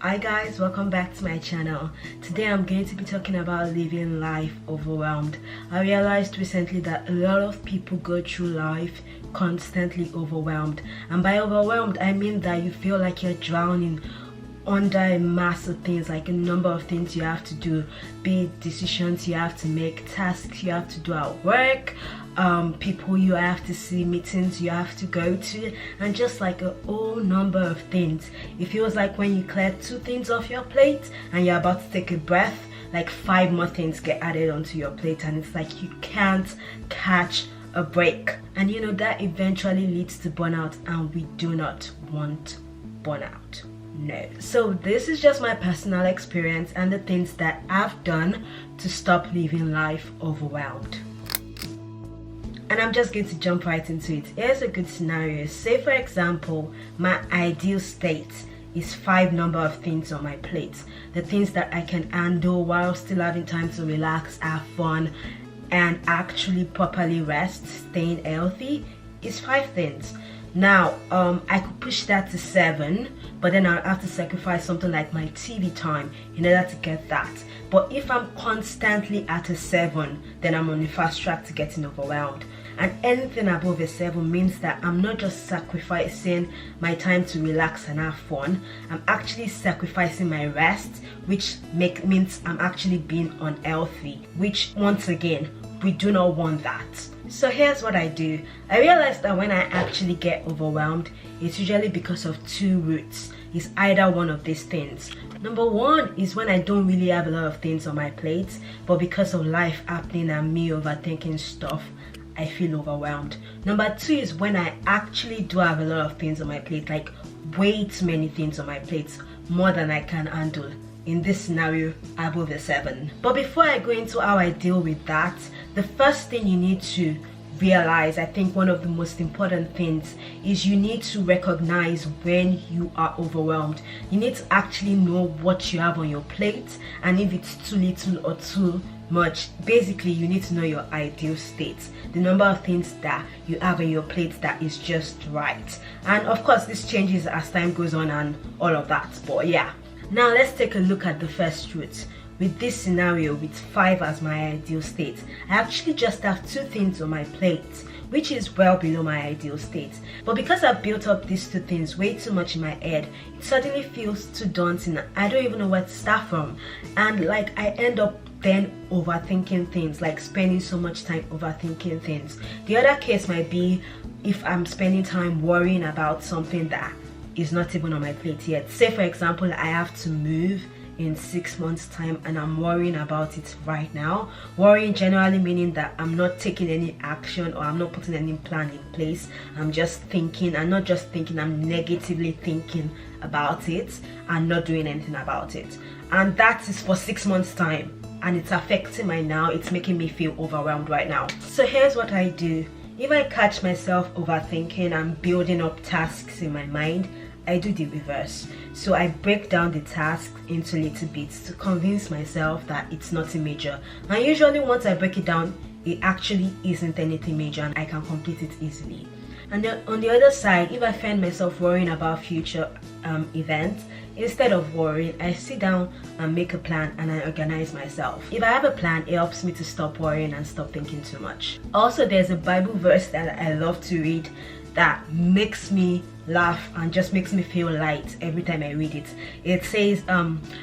Hi guys, welcome back to my channel. Today I'm going to be talking about living life overwhelmed. I realized recently that a lot of people go through life constantly overwhelmed, and by overwhelmed I mean that you feel like you're drowning under a mass of things, like a number of things you have to do, be it decisions you have to make, tasks you have to do at work, people you have to see, meetings you have to go to, and just like a whole number of things. It feels like when you clear 2 things off your plate and you're about to take a breath, like 5 more things get added onto your plate, and it's like you can't catch a break. And you know that eventually leads to burnout, and we do not want burnout. No. So this is just my personal experience and the things that I've done to stop living life overwhelmed. And I'm just going to jump right into it. Here's a good scenario. Say for example, my ideal state is 5 number of things on my plate. The things that I can handle while still having time to relax, have fun, and actually properly rest, staying healthy, is 5 things. Now, I could push that to 7, but then I'll have to sacrifice something like my TV time in order to get that. But if I'm constantly at a 7, then I'm on the fast track to getting overwhelmed. And anything above a 7 means that I'm not just sacrificing my time to relax and have fun, I'm actually sacrificing my rest, which means I'm actually being unhealthy, which once again, we do not want that. So here's what I do. I realized that when I actually get overwhelmed, it's usually because of 2 roots. It's either one of these things. Number 1 is when I don't really have a lot of things on my plate, but because of life happening and me overthinking stuff, I feel overwhelmed. Number 2 is when I actually do have a lot of things on my plate, like way too many things on my plate, more than I can handle. In this scenario, above a 7. But before I go into how I deal with that, the first thing you need to realize, I think one of the most important things, is you need to recognize when you are overwhelmed. You need to actually know what you have on your plate, and if it's too little or too much. Basically, you need to know your ideal state, the number of things that you have on your plate that is just right. And of course, this changes as time goes on and all of that, but yeah. Now let's take a look at the first route. With this scenario, with 5 as my ideal state, I actually just have 2 things on my plate, which is well below my ideal state. But because I've built up these 2 things way too much in my head, it suddenly feels too daunting. I don't even know where to start from. And like I end up then overthinking things, like spending so much time overthinking things. The other case might be if I'm spending time worrying about something that is not even on my plate yet. Say for example, I have to move in 6 months time and I'm worrying about it right now. Worrying generally meaning that I'm not taking any action, or I'm not putting any plan in place. I'm just thinking, and not just thinking, I'm negatively thinking about it and not doing anything about it. And that is for 6 months time, and it's affecting my now. It's making me feel overwhelmed right now. So here's what I do. If I catch myself overthinking and building up tasks in my mind, I do the reverse. So I break down the task into little bits to convince myself that it's not a major. And usually once I break it down, it actually isn't anything major and I can complete it easily. And then on the other side, if I find myself worrying about future events, instead of worrying, I sit down and make a plan and I organize myself. If I have a plan, it helps me to stop worrying and stop thinking too much. Also, there's a Bible verse that I love to read that makes me laugh and just makes me feel light every time I read it. It says,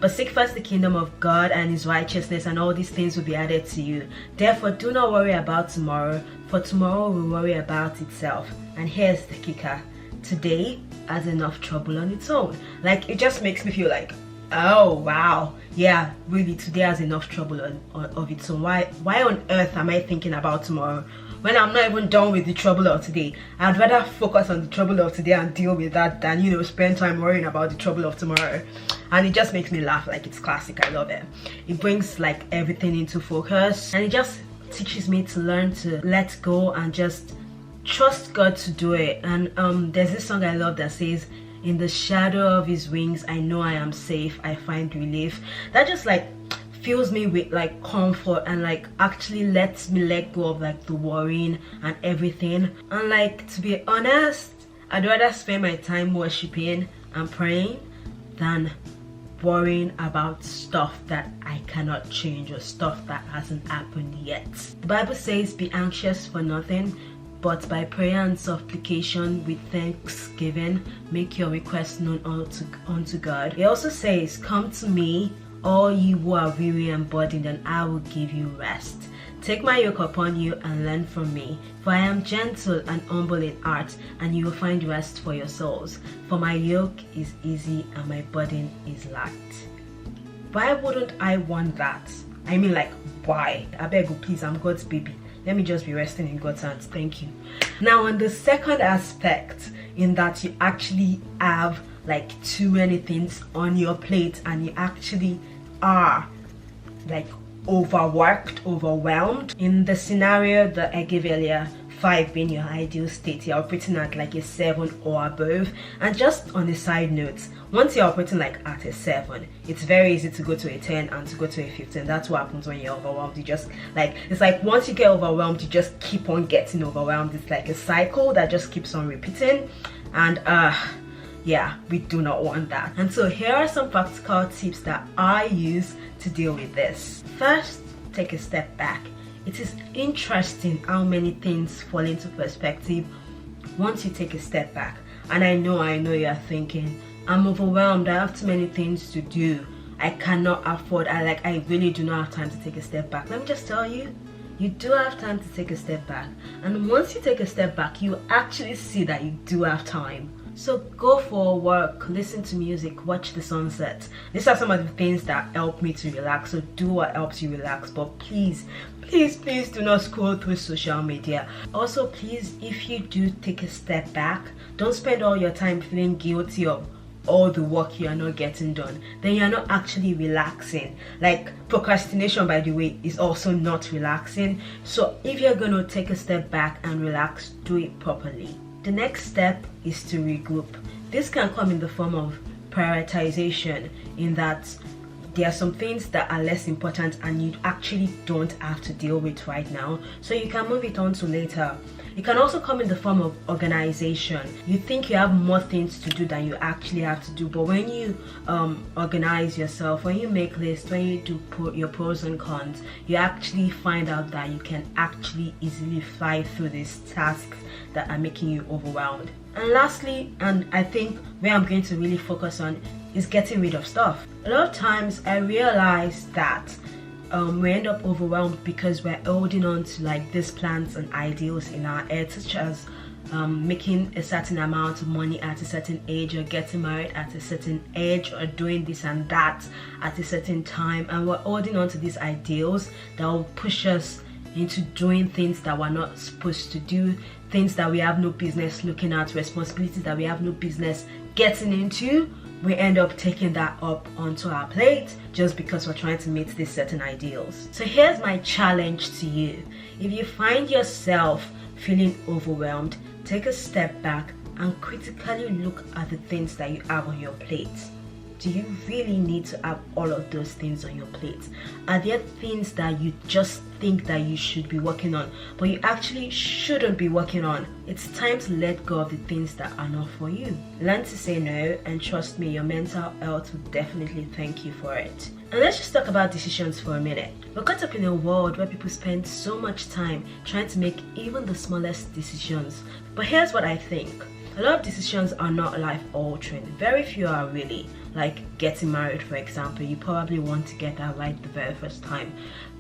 but seek first the kingdom of God and his righteousness, and all these things will be added to you. Therefore do not worry about tomorrow, for tomorrow will worry about itself. And here's the kicker: today has enough trouble on its own. Like, it just makes me feel like, oh wow, yeah, really, today has enough trouble of its own. Why on earth am I thinking about tomorrow when I'm not even done with the trouble of today? I'd rather focus on the trouble of today and deal with that than, you know, spend time worrying about the trouble of tomorrow. And it just makes me laugh. Like, it's classic. I love it. It brings like everything into focus, and it just teaches me to learn to let go and just trust God to do it. And there's this song I love that says, in the shadow of his wings I know I am safe, I find relief. That just like fills me with like comfort and like actually lets me let go of like the worrying and everything. And like, to be honest, I'd rather spend my time worshiping and praying than worrying about stuff that I cannot change or stuff that hasn't happened yet. The Bible says, be anxious for nothing, but by prayer and supplication with thanksgiving, make your requests known unto God. It also says, come to me, all you who are weary and burdened, and I will give you rest. Take my yoke upon you and learn from me, for I am gentle and humble in heart, and you will find rest for your souls. For my yoke is easy and my burden is light. Why wouldn't I want that? I mean, like, why? I beg you, please, I'm God's baby. Let me just be resting in God's hands. Thank you. Now, on the second aspect, in that you actually have like too many things on your plate and you actually are like overworked, overwhelmed. In the scenario that I gave earlier, 5 being your ideal state, you're operating at like a 7 or above. And just on a side note, once you're operating like at a 7, it's very easy to go to a 10 and to go to a 15. That's what happens when you're overwhelmed. You just like, it's like once you get overwhelmed, you just keep on getting overwhelmed. It's like a cycle that just keeps on repeating. And yeah, we do not want that. And so here are some practical tips that I use to deal with this. First, take a step back. It is interesting how many things fall into perspective once you take a step back. And I know you're thinking, I'm overwhelmed, I have too many things to do, I cannot afford, I really do not have time to take a step back. Let me just tell you, you do have time to take a step back. And once you take a step back, you actually see that you do have time. So go for a walk, listen to music, watch the sunset. These are some of the things that help me to relax. So do what helps you relax, but please do not scroll through social media. Also, please, if you do take a step back, don't spend all your time feeling guilty of all the work you are not getting done. Then you're not actually relaxing. Like, procrastination, by the way, is also not relaxing. So if you're going to take a step back and relax, do it properly. The next step is to regroup. This can come in the form of prioritization, in that there are some things that are less important and you actually don't have to deal with right now, so you can move it on to later. It can also come in the form of organization. You think you have more things to do than you actually have to do, but when you organize yourself, when you make lists, when you do your pros and cons, you actually find out that you can actually easily fly through these tasks that are making you overwhelmed. And lastly, and I think where I'm going to really focus on, is getting rid of stuff. A lot of times I realize that we end up overwhelmed because we're holding on to like these plans and ideals in our head, such as making a certain amount of money at a certain age, or getting married at a certain age, or doing this and that at a certain time. And we're holding on to these ideals that will push us into doing things that we're not supposed to do, things that we have no business looking at, responsibilities that we have no business getting into. We end up taking that up onto our plate just because we're trying to meet these certain ideals. So here's my challenge to you. If you find yourself feeling overwhelmed, take a step back and critically look at the things that you have on your plate. Do you really need to have all of those things on your plate? Are there things that you just think that you should be working on, but you actually shouldn't be working on? It's time to let go of the things that are not for you. Learn to say no, and trust me, your mental health will definitely thank you for it. And let's just talk about decisions for a minute. We're caught up in a world where people spend so much time trying to make even the smallest decisions. But here's what I think. A lot of decisions are not life-altering. Very few are really. Like getting married, for example, you probably want to get that right the very first time.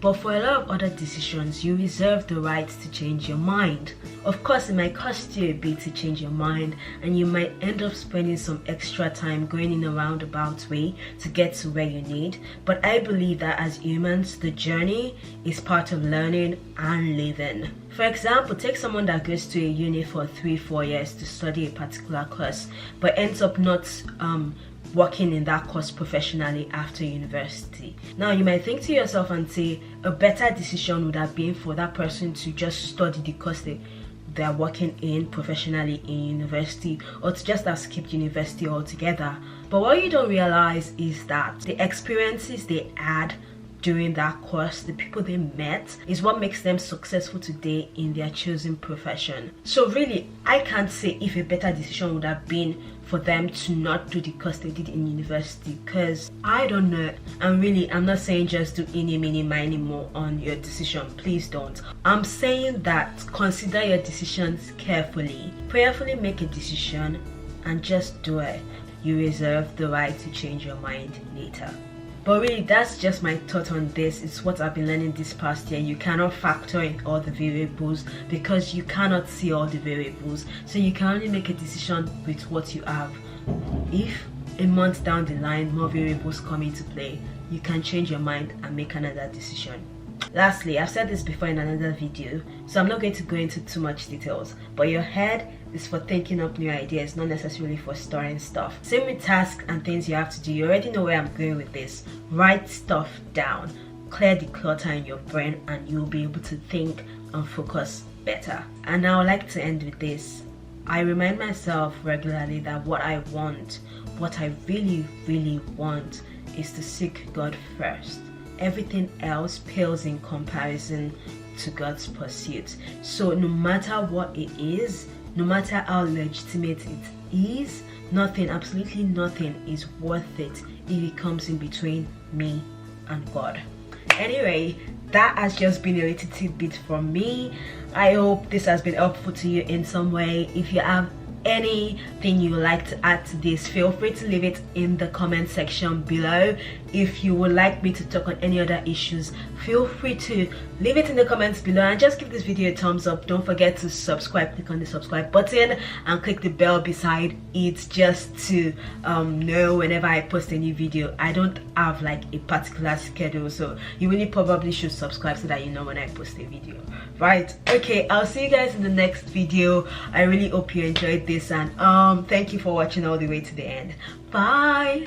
But for a lot of other decisions, you reserve the right to change your mind. Of course, it might cost you a bit to change your mind, and you might end up spending some extra time going in a roundabout way to get to where you need. But I believe that as humans, the journey is part of learning and living. For example, take someone that goes to a uni for 3-4 years to study a particular course, but ends up not working in that course professionally after university. Now you might think to yourself and say, a better decision would have been for that person to just study the course they're working in professionally in university, or to just have skipped university altogether. But what you don't realize is that the experiences they had during that course, the people they met, is what makes them successful today in their chosen profession. So really, I can't say if a better decision would have been for them to not do the course they did in university, because I don't know. And really, I'm not saying just do any, mini, miny, more on your decision. Please don't. I'm saying that consider your decisions carefully. Prayerfully make a decision and just do it. You reserve the right to change your mind later. But really, that's just my thought on this. It's what I've been learning this past year. You cannot factor in all the variables because you cannot see all the variables. So you can only make a decision with what you have. If a month down the line more variables come into play, you can change your mind and make another decision. Lastly, I've said this before in another video, so I'm not going to go into too much details, but your head is for thinking up new ideas, not necessarily for storing stuff. Same with tasks and things you have to do. You already know where I'm going with this. Write stuff down, clear the clutter in your brain, and you'll be able to think and focus better. And I would like to end with this. I remind myself regularly that what I want, what I really, really want, is to seek God first. Everything else pales in comparison to God's pursuit. So no matter what it is, no matter how legitimate it is, nothing, absolutely nothing is worth it if it comes in between me and God. Anyway, that has just been a little tidbit from me. I hope this has been helpful to you in some way. If you have anything you would like to add to this, feel free to leave it in the comment section below. If you would like me to talk on any other issues, feel free to leave it in the comments below, and just give this video a thumbs up. Don't forget to subscribe. Click on the subscribe button and click the bell beside it, just to know whenever I post a new video. I don't have like a particular schedule, so you really probably should subscribe so that you know when I post a video. Right, okay, I'll see you guys in the next video. I really hope you enjoyed this, and thank you for watching all the way to the end. Bye.